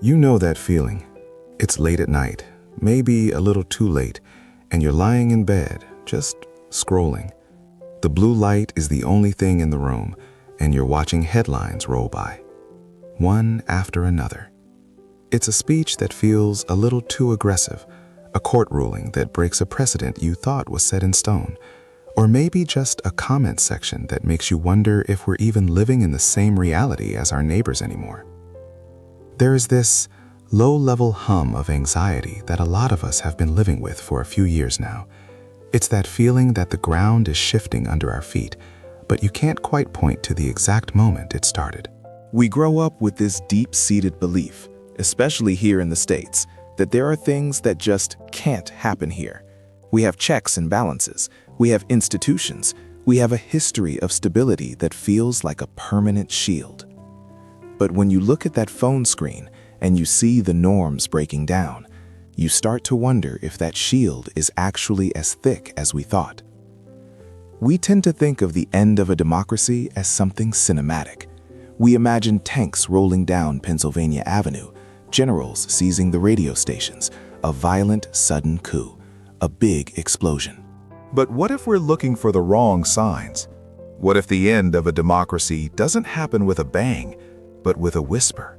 You know that feeling. It's late at night, maybe a little too late, and you're lying in bed, just scrolling. The blue light is the only thing in the room, and you're watching headlines roll by, one after another. It's a speech that feels a little too aggressive, a court ruling that breaks a precedent you thought was set in stone, or maybe just a comment section that makes you wonder if we're even living in the same reality as our neighbors anymore. There is this low-level hum of anxiety that a lot of us have been living with for a few years now. It's that feeling that the ground is shifting under our feet, but you can't quite point to the exact moment it started. We grow up with this deep-seated belief, especially here in the States, that there are things that just can't happen here. We have checks and balances. We have institutions. We have a history of stability that feels like a permanent shield. But when you look at that phone screen and you see the norms breaking down, you start to wonder if that shield is actually as thick as we thought. We tend to think of the end of a democracy as something cinematic. We imagine tanks rolling down Pennsylvania Avenue, generals seizing the radio stations, a violent, sudden coup, a big explosion. But what if we're looking for the wrong signs? What if the end of a democracy doesn't happen with a bang, but with a whisper?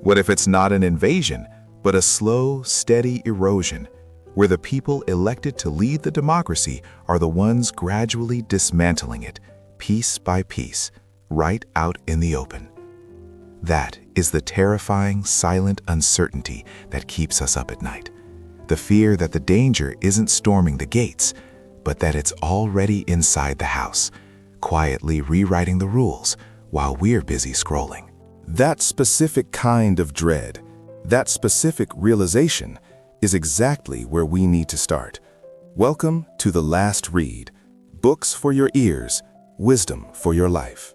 What if it's not an invasion, but a slow, steady erosion, where the people elected to lead the democracy are the ones gradually dismantling it, piece by piece, right out in the open? That is the terrifying, silent uncertainty that keeps us up at night. The fear that the danger isn't storming the gates, but that it's already inside the house, quietly rewriting the rules while we're busy scrolling. That specific kind of dread, that specific realization, is exactly where we need to start. Welcome to The Last Read, books for your ears, wisdom for your life.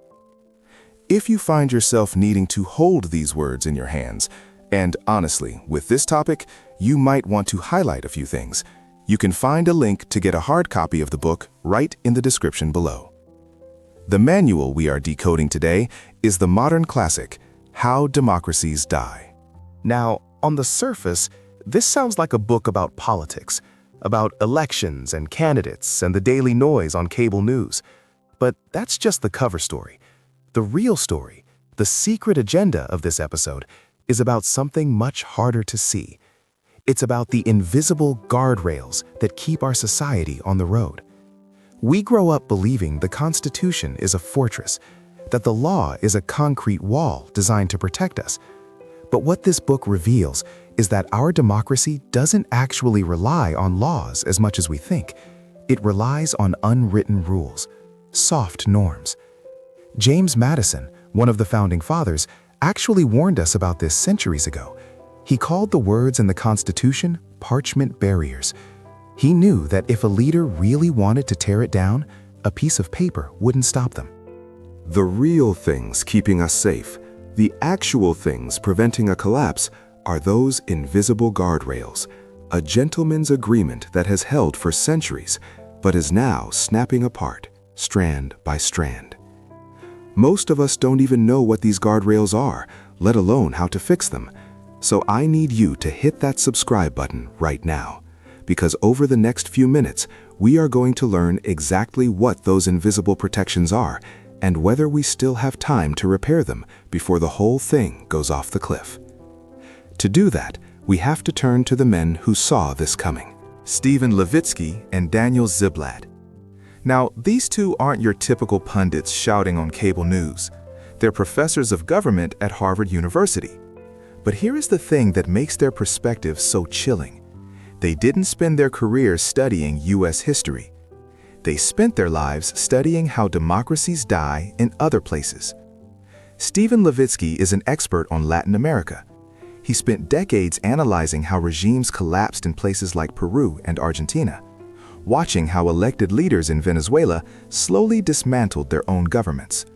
If you find yourself needing to hold these words in your hands, and honestly, with this topic, you might want to highlight a few things, you can find a link to get a hard copy of the book right in the description below. The manual we are decoding today is the modern classic, How Democracies Die. Now, on the surface, this sounds like a book about politics, about elections and candidates and the daily noise on cable news. But that's just the cover story. The real story, the secret agenda of this episode, is about something much harder to see. It's about the invisible guardrails that keep our society on the road. We grow up believing the Constitution is a fortress, that the law is a concrete wall designed to protect us. But what this book reveals is that our democracy doesn't actually rely on laws as much as we think. It relies on unwritten rules, soft norms. James Madison, one of the founding fathers, actually warned us about this centuries ago. He called the words in the Constitution parchment barriers. He knew that if a leader really wanted to tear it down, a piece of paper wouldn't stop them. The real things keeping us safe, the actual things preventing a collapse, are those invisible guardrails, a gentleman's agreement that has held for centuries, but is now snapping apart, strand by strand. Most of us don't even know what these guardrails are, let alone how to fix them. So I need you to hit that subscribe button right now, because over the next few minutes, we are going to learn exactly what those invisible protections are and whether we still have time to repair them before the whole thing goes off the cliff. To do that, we have to turn to the men who saw this coming, Stephen Levitsky and Daniel Ziblatt. Now, these two aren't your typical pundits shouting on cable news. They're professors of government at Harvard University. But here is the thing that makes their perspective so chilling. They didn't spend their careers studying U.S. history. They spent their lives studying how democracies die in other places. Stephen Levitsky is an expert on Latin America. He spent decades analyzing how regimes collapsed in places like Peru and Argentina, watching how elected leaders in Venezuela slowly dismantled their own governments.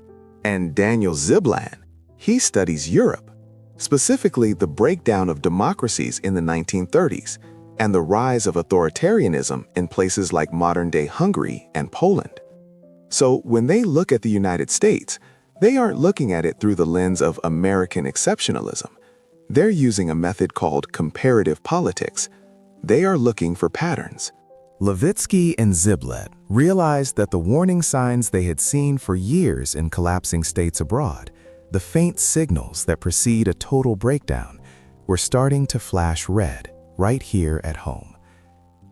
And Daniel Ziblatt, he studies Europe, specifically the breakdown of democracies in the 1930s and the rise of authoritarianism in places like modern-day Hungary and Poland. So when they look at the United States, they aren't looking at it through the lens of American exceptionalism. They're using a method called comparative politics. They are looking for patterns. Levitsky and Ziblatt realized that the warning signs they had seen for years in collapsing states abroad, the faint signals that precede a total breakdown, were starting to flash red right here at home.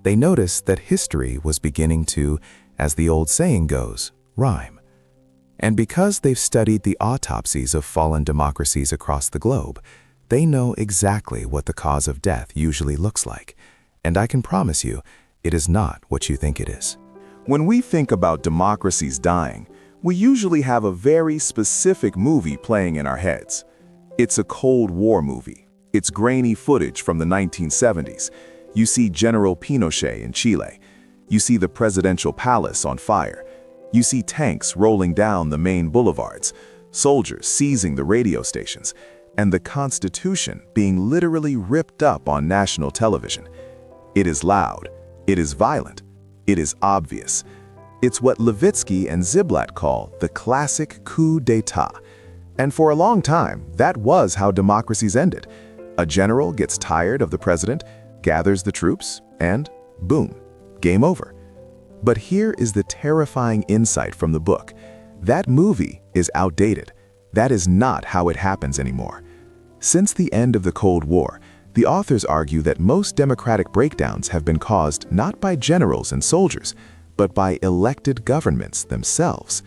They noticed that history was beginning to, as the old saying goes, rhyme. And because they've studied the autopsies of fallen democracies across the globe, they know exactly what the cause of death usually looks like. And I can promise you, it is not what you think it is. When we think about democracies dying, we usually have a very specific movie playing in our heads. It's a Cold War movie. It's grainy footage from the 1970s. You see General Pinochet in Chile. You see the presidential palace on fire. You see tanks rolling down the main boulevards, soldiers seizing the radio stations, and the Constitution being literally ripped up on national television. It is loud. It is violent. It is obvious. It's what Levitsky and Ziblatt call the classic coup d'etat. And for a long time, that was how democracies ended. A general gets tired of the president, gathers the troops, and boom, game over. But here is the terrifying insight from the book. That movie is outdated. That is not how it happens anymore. Since the end of the Cold War, the authors argue that most democratic breakdowns have been caused not by generals and soldiers, but by elected governments themselves.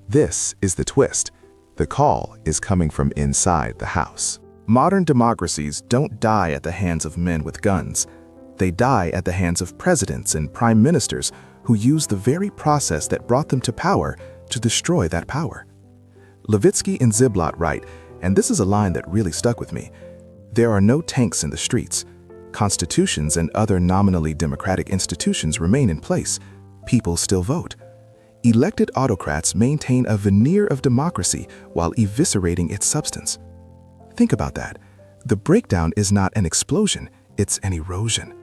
This is the twist. The call is coming from inside the house. Modern democracies don't die at the hands of men with guns. They die at the hands of presidents and prime ministers who use the very process that brought them to power to destroy that power. Levitsky and Ziblatt write, and this is a line that really stuck with me, "There are no tanks in the streets. Constitutions and other nominally democratic institutions remain in place. People still vote. Elected autocrats maintain a veneer of democracy while eviscerating its substance." Think about that. The breakdown is not an explosion, it's an erosion.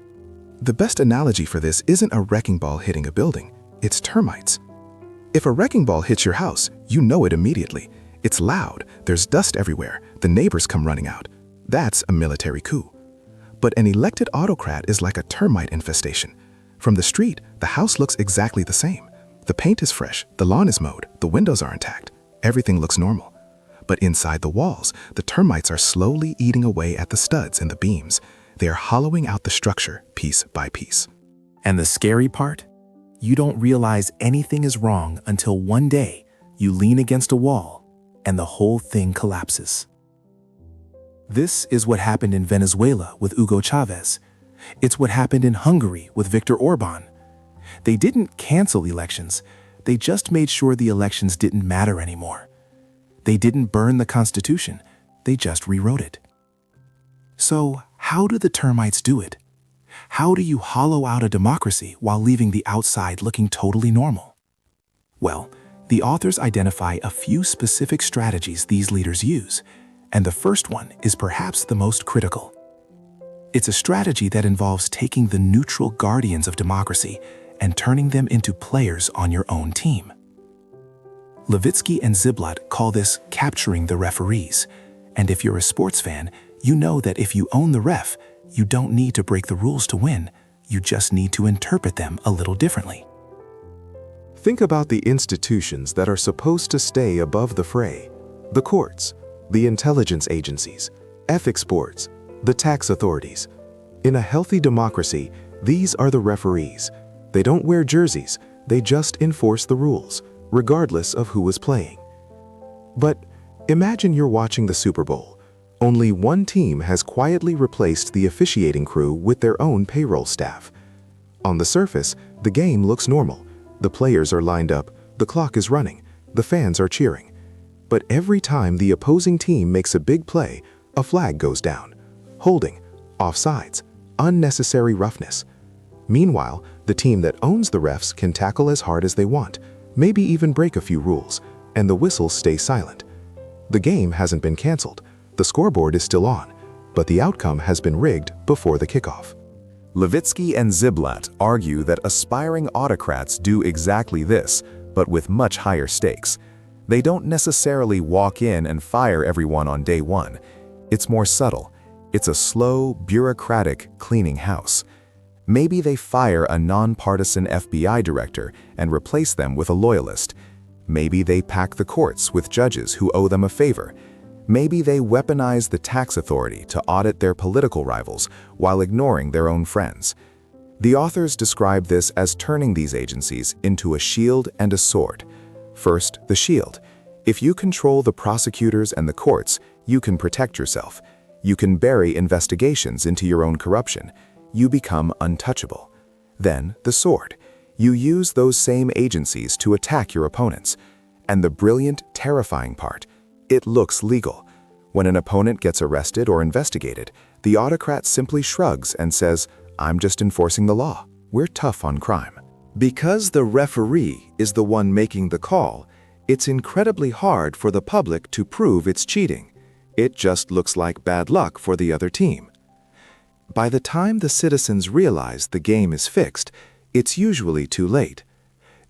The best analogy for this isn't a wrecking ball hitting a building, it's termites. If a wrecking ball hits your house, you know it immediately. It's loud, there's dust everywhere, the neighbors come running out. That's a military coup. But an elected autocrat is like a termite infestation. From the street, the house looks exactly the same. The paint is fresh, the lawn is mowed, the windows are intact. Everything looks normal. But inside the walls, the termites are slowly eating away at the studs and the beams. They are hollowing out the structure piece by piece. And the scary part? You don't realize anything is wrong until one day you lean against a wall and the whole thing collapses. This is what happened in Venezuela with Hugo Chavez. It's what happened in Hungary with Viktor Orban. They didn't cancel elections. They just made sure the elections didn't matter anymore. They didn't burn the Constitution. They just rewrote it. So, how do the termites do it? How do you hollow out a democracy while leaving the outside looking totally normal? Well, the authors identify a few specific strategies these leaders use, and the first one is perhaps the most critical. It's a strategy that involves taking the neutral guardians of democracy and turning them into players on your own team. Levitsky and Ziblatt call this capturing the referees, and if you're a sports fan, you know that if you own the ref, you don't need to break the rules to win, you just need to interpret them a little differently. Think about the institutions that are supposed to stay above the fray. The courts, the intelligence agencies, ethics boards, the tax authorities. In a healthy democracy, these are the referees. They don't wear jerseys, they just enforce the rules, regardless of who is playing. But imagine you're watching the Super Bowl. Only one team has quietly replaced the officiating crew with their own payroll staff. On the surface, the game looks normal. The players are lined up, the clock is running, the fans are cheering. But every time the opposing team makes a big play, a flag goes down. Holding, offsides, unnecessary roughness. Meanwhile, the team that owns the refs can tackle as hard as they want, maybe even break a few rules, and the whistles stay silent. The game hasn't been canceled, the scoreboard is still on, but the outcome has been rigged before the kickoff. Levitsky and Ziblatt argue that aspiring autocrats do exactly this, but with much higher stakes. They don't necessarily walk in and fire everyone on day one. It's more subtle. It's a slow, bureaucratic cleaning house. Maybe they fire a nonpartisan FBI director and replace them with a loyalist. Maybe they pack the courts with judges who owe them a favor. Maybe they weaponize the tax authority to audit their political rivals while ignoring their own friends. The authors describe this as turning these agencies into a shield and a sword. First, the shield. If you control the prosecutors and the courts, you can protect yourself. You can bury investigations into your own corruption. You become untouchable. Then, the sword. You use those same agencies to attack your opponents. And the brilliant, terrifying part, it looks legal. When an opponent gets arrested or investigated, the autocrat simply shrugs and says, "I'm just enforcing the law. We're tough on crime." Because the referee is the one making the call, it's incredibly hard for the public to prove it's cheating. It just looks like bad luck for the other team. By the time the citizens realize the game is fixed, it's usually too late.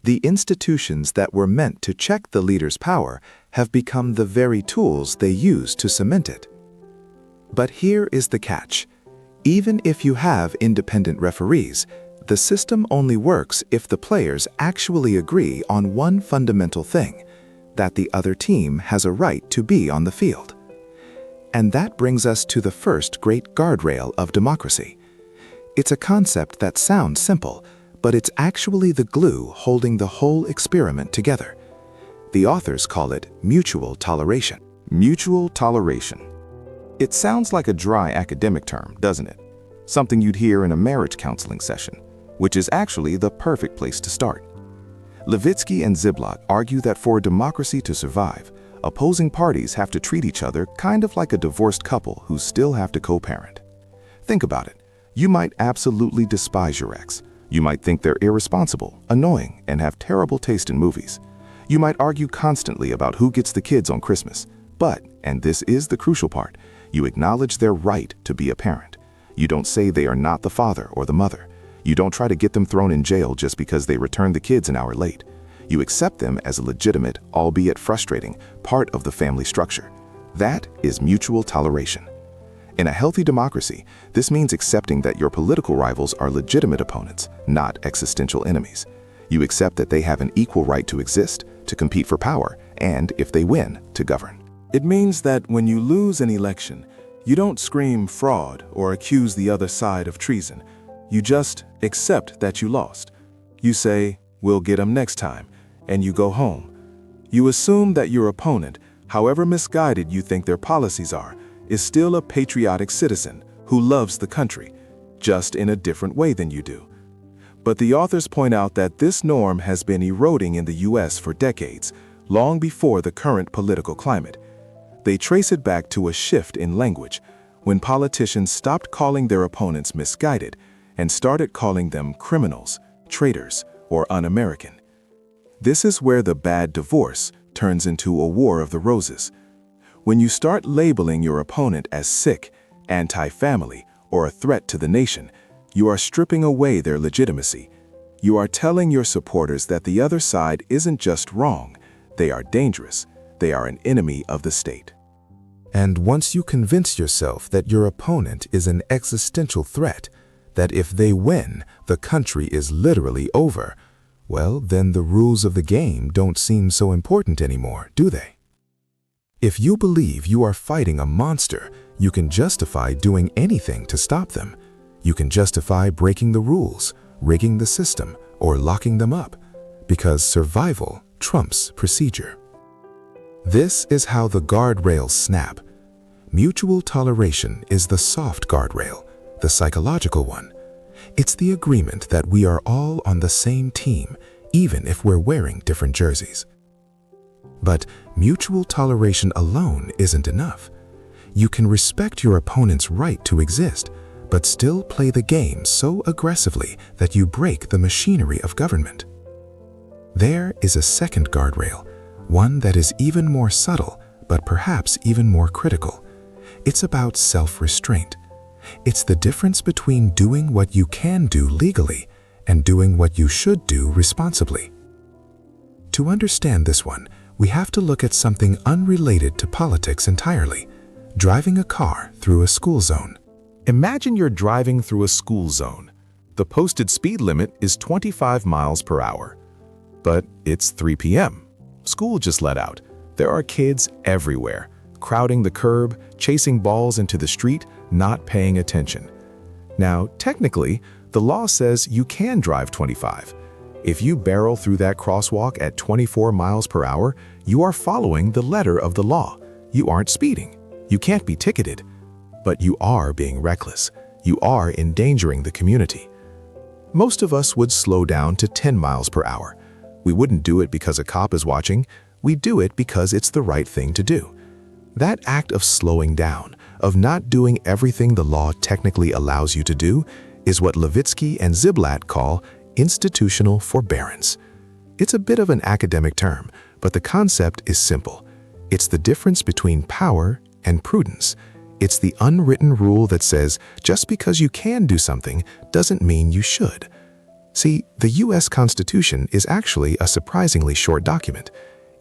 The institutions that were meant to check the leader's power have become the very tools they use to cement it. But here is the catch. Even if you have independent referees, the system only works if the players actually agree on one fundamental thing, that the other team has a right to be on the field. And that brings us to the first great guardrail of democracy. It's a concept that sounds simple, but it's actually the glue holding the whole experiment together. The authors call it mutual toleration. Mutual toleration. It sounds like a dry academic term, doesn't it? Something you'd hear in a marriage counseling session, which is actually the perfect place to start. Levitsky and Ziblatt argue that for a democracy to survive, opposing parties have to treat each other kind of like a divorced couple who still have to co-parent. Think about it. You might absolutely despise your ex. You might think they're irresponsible, annoying, and have terrible taste in movies. You might argue constantly about who gets the kids on Christmas. But, and this is the crucial part, you acknowledge their right to be a parent. You don't say they are not the father or the mother. You don't try to get them thrown in jail just because they returned the kids an hour late. You accept them as a legitimate, albeit frustrating, part of the family structure. That is mutual toleration. In a healthy democracy, this means accepting that your political rivals are legitimate opponents, not existential enemies. You accept that they have an equal right to exist, to compete for power, and, if they win, to govern. It means that when you lose an election, you don't scream fraud or accuse the other side of treason. You just accept that you lost. You say, "We'll get 'em next time," and you go home. You assume that your opponent, however misguided you think their policies are, is still a patriotic citizen who loves the country, just in a different way than you do. But the authors point out that this norm has been eroding in the US for decades, long before the current political climate. They trace it back to a shift in language, when politicians stopped calling their opponents misguided and started calling them criminals, traitors, or un-American. This is where the bad divorce turns into a war of the roses. When you start labeling your opponent as sick, anti-family, or a threat to the nation, you are stripping away their legitimacy. You are telling your supporters that the other side isn't just wrong, they are dangerous, they are an enemy of the state. And once you convince yourself that your opponent is an existential threat, that if they win, the country is literally over, well, then the rules of the game don't seem so important anymore, do they? If you believe you are fighting a monster, you can justify doing anything to stop them. You can justify breaking the rules, rigging the system, or locking them up, because survival trumps procedure. This is how the guardrails snap. Mutual toleration is the soft guardrail, the psychological one. It's the agreement that we are all on the same team, even if we're wearing different jerseys. But mutual toleration alone isn't enough. You can respect your opponent's right to exist, but still play the game so aggressively that you break the machinery of government. There is a second guardrail, one that is even more subtle, but perhaps even more critical. It's about self-restraint. It's the difference between doing what you can do legally and doing what you should do responsibly. To understand this one, we have to look at something unrelated to politics entirely: Driving a car through a school zone. Imagine you're driving through a school zone. The posted speed limit is 25 miles per hour. But it's 3 p.m. School just let out. There are kids everywhere, crowding the curb, chasing balls into the street, not paying attention. Now, technically, the law says you can drive 25. If you barrel through that crosswalk at 24 miles per hour, you are following the letter of the law. You aren't speeding. You can't be ticketed. But you are being reckless. You are endangering the community. Most of us would slow down to 10 miles per hour. We wouldn't do it because a cop is watching. We do it because it's the right thing to do. That act of slowing down, of not doing everything the law technically allows you to do, is what Levitsky and Ziblatt call institutional forbearance. It's a bit of an academic term, but the concept is simple. It's the difference between power and prudence. It's the unwritten rule that says just because you can do something doesn't mean you should. See, the U.S. Constitution is actually a surprisingly short document.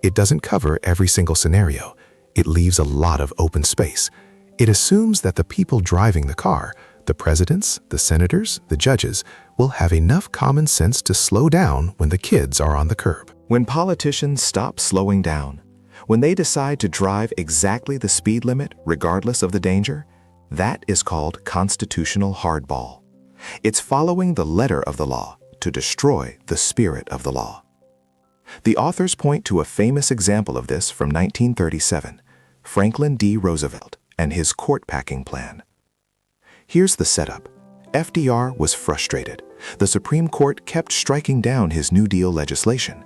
It doesn't cover every single scenario. It leaves a lot of open space. It assumes that the people driving the car, the presidents, the senators, the judges, will have enough common sense to slow down when the kids are on the curb. When politicians stop slowing down, when they decide to drive exactly the speed limit regardless of the danger, that is called constitutional hardball. It's following the letter of the law to destroy the spirit of the law. The authors point to a famous example of this from 1937, Franklin D. Roosevelt and his court-packing plan. Here's the setup. FDR was frustrated. The Supreme Court kept striking down his New Deal legislation.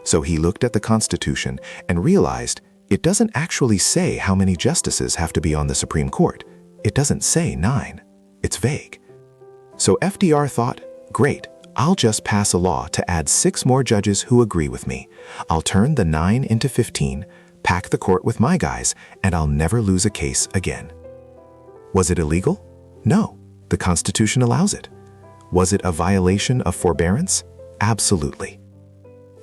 So he looked at the Constitution and realized it doesn't actually say how many justices have to be on the Supreme Court. It doesn't say 9. It's vague. So FDR thought, great, I'll just pass a law to add 6 more judges who agree with me. I'll turn the 9 into 15, pack the court with my guys, and I'll never lose a case again. Was it illegal? No, the Constitution allows it. Was it a violation of forbearance? Absolutely.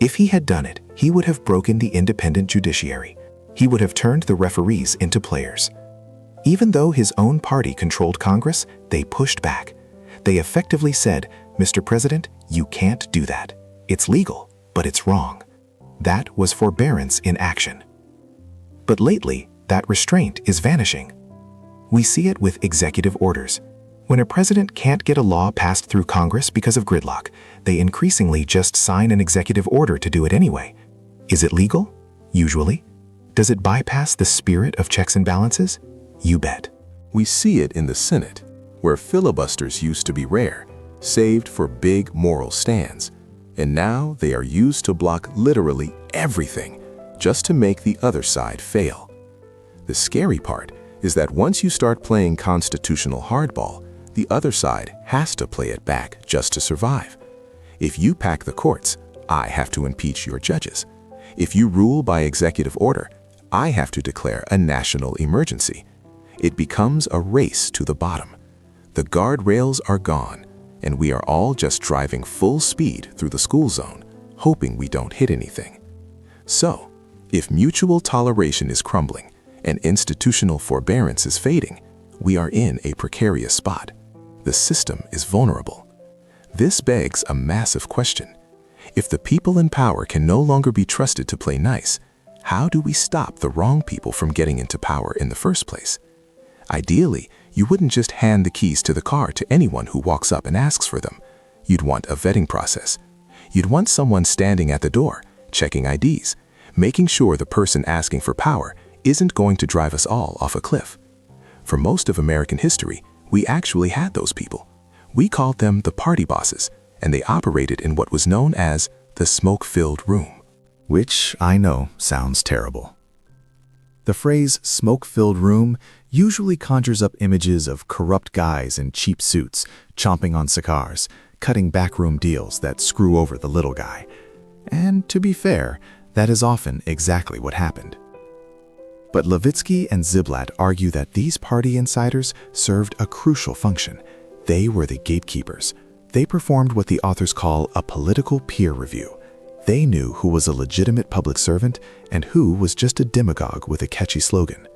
If he had done it, he would have broken the independent judiciary. He would have turned the referees into players. Even though his own party controlled Congress, they pushed back. They effectively said, Mr. President, you can't do that. It's legal, but it's wrong. That was forbearance in action. But lately, that restraint is vanishing. We see it with executive orders. When a president can't get a law passed through Congress because of gridlock, they increasingly just sign an executive order to do it anyway. Is it legal? Usually. Does it bypass the spirit of checks and balances? You bet. We see it in the Senate, where filibusters used to be rare, saved for big moral stands, and now they are used to block literally everything, just to make the other side fail. The scary part is that once you start playing constitutional hardball, the other side has to play it back just to survive. If you pack the courts, I have to impeach your judges. If you rule by executive order, I have to declare a national emergency. It becomes a race to the bottom. The guardrails are gone, and we are all just driving full speed through the school zone, hoping we don't hit anything. So, if mutual toleration is crumbling and institutional forbearance is fading, we are in a precarious spot. The system is vulnerable. This begs a massive question. If the people in power can no longer be trusted to play nice, how do we stop the wrong people from getting into power in the first place? Ideally, you wouldn't just hand the keys to the car to anyone who walks up and asks for them. You'd want a vetting process. You'd want someone standing at the door, checking IDs, making sure the person asking for power isn't going to drive us all off a cliff. For most of American history, we actually had those people. We called them the party bosses, and they operated in what was known as the smoke-filled room. Which I know sounds terrible. The phrase smoke-filled room usually conjures up images of corrupt guys in cheap suits, chomping on cigars, cutting backroom deals that screw over the little guy. And to be fair, that is often exactly what happened. But Levitsky and Ziblatt argue that these party insiders served a crucial function. They were the gatekeepers. They performed what the authors call a political peer review. They knew who was a legitimate public servant and who was just a demagogue with a catchy slogan.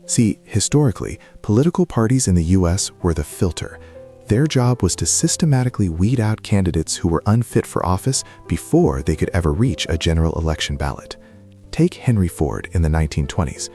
See, historically, political parties in the US were the filter. Their job was to systematically weed out candidates who were unfit for office before they could ever reach a general election ballot. Take Henry Ford in the 1920s.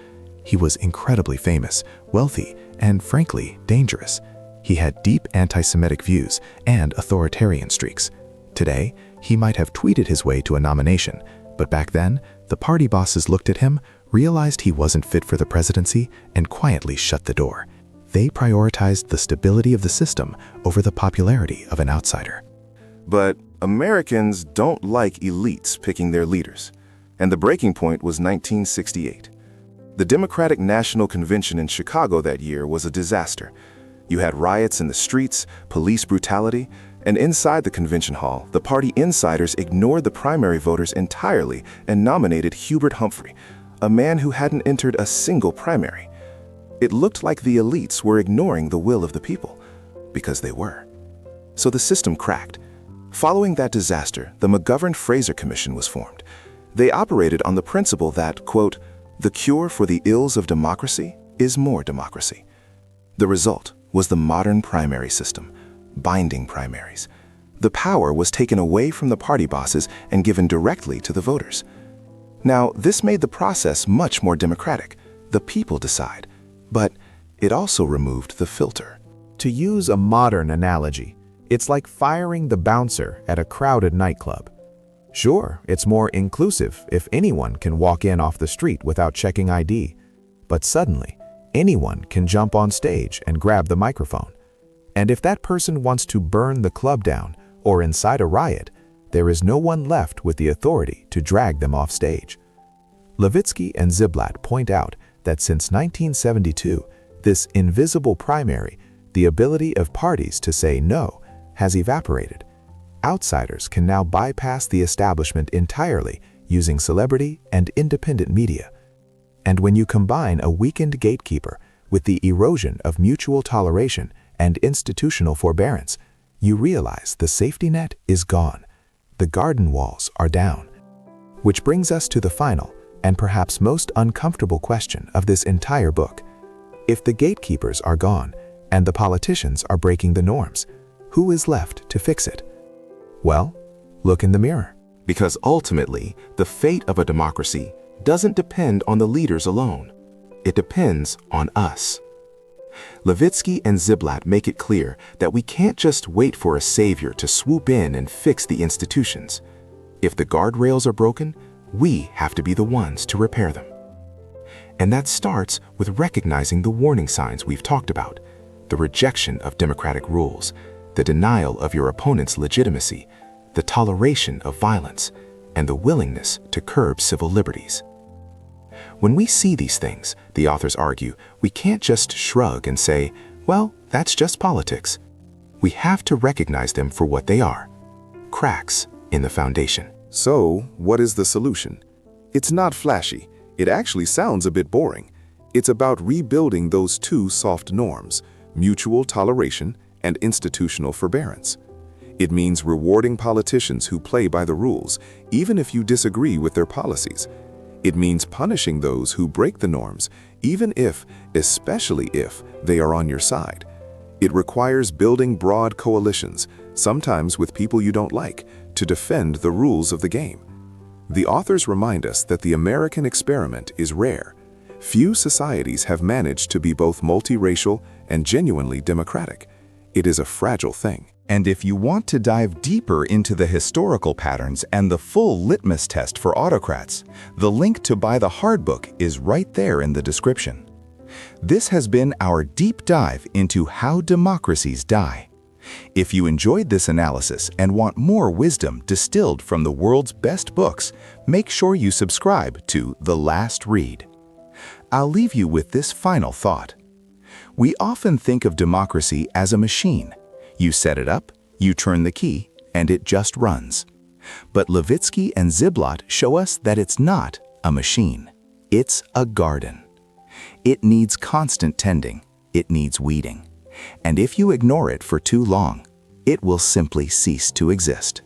He was incredibly famous, wealthy, and frankly, dangerous. He had deep anti-Semitic views and authoritarian streaks. Today, he might have tweeted his way to a nomination, but back then, the party bosses looked at him, realized he wasn't fit for the presidency, and quietly shut the door. They prioritized the stability of the system over the popularity of an outsider. But Americans don't like elites picking their leaders, and the breaking point was 1968. The Democratic National Convention in Chicago that year was a disaster. You had riots in the streets, police brutality, and inside the convention hall, the party insiders ignored the primary voters entirely and nominated Hubert Humphrey, a man who hadn't entered a single primary. It looked like the elites were ignoring the will of the people, because they were. So the system cracked. Following that disaster, the McGovern-Fraser Commission was formed. They operated on the principle that, quote, "the cure for the ills of democracy is more democracy." The result was the modern primary system, binding primaries. The power was taken away from the party bosses and given directly to the voters. Now, this made the process much more democratic. The people decide. But it also removed the filter. To use a modern analogy, it's like firing the bouncer at a crowded nightclub. Sure, it's more inclusive if anyone can walk in off the street without checking ID, but suddenly, anyone can jump on stage and grab the microphone. And if that person wants to burn the club down or incite a riot, there is no one left with the authority to drag them off stage. Levitsky and Ziblatt point out that since 1972, this invisible primary, the ability of parties to say no, has evaporated. Outsiders can now bypass the establishment entirely using celebrity and independent media. And when you combine a weakened gatekeeper with the erosion of mutual toleration and institutional forbearance, you realize the safety net is gone. The garden walls are down. Which brings us to the final and perhaps most uncomfortable question of this entire book. If the gatekeepers are gone and the politicians are breaking the norms, who is left to fix it? Well, look in the mirror. Because ultimately, the fate of a democracy doesn't depend on the leaders alone. It depends on us. Levitsky and Ziblatt make it clear that we can't just wait for a savior to swoop in and fix the institutions. If the guardrails are broken, we have to be the ones to repair them. And that starts with recognizing the warning signs we've talked about, the rejection of democratic rules, the denial of your opponent's legitimacy, the toleration of violence, and the willingness to curb civil liberties. When we see these things, the authors argue, we can't just shrug and say, well, that's just politics. We have to recognize them for what they are, cracks in the foundation. So, what is the solution? It's not flashy. It actually sounds a bit boring. It's about rebuilding those two soft norms, mutual toleration and institutional forbearance. It means rewarding politicians who play by the rules, even if you disagree with their policies. It means punishing those who break the norms, even if, especially if, they are on your side. It requires building broad coalitions, sometimes with people you don't like, to defend the rules of the game. The authors remind us that the American experiment is rare. Few societies have managed to be both multiracial and genuinely democratic. It is a fragile thing. And if you want to dive deeper into the historical patterns and the full litmus test for autocrats, the link to buy the hard book is right there in the description. This has been our deep dive into how democracies die. If you enjoyed this analysis and want more wisdom distilled from the world's best books, make sure you subscribe to The Last Read. I'll leave you with this final thought. We often think of democracy as a machine. You set it up, you turn the key, and it just runs. But Levitsky and Ziblatt show us that it's not a machine. It's a garden. It needs constant tending. It needs weeding. And if you ignore it for too long, it will simply cease to exist.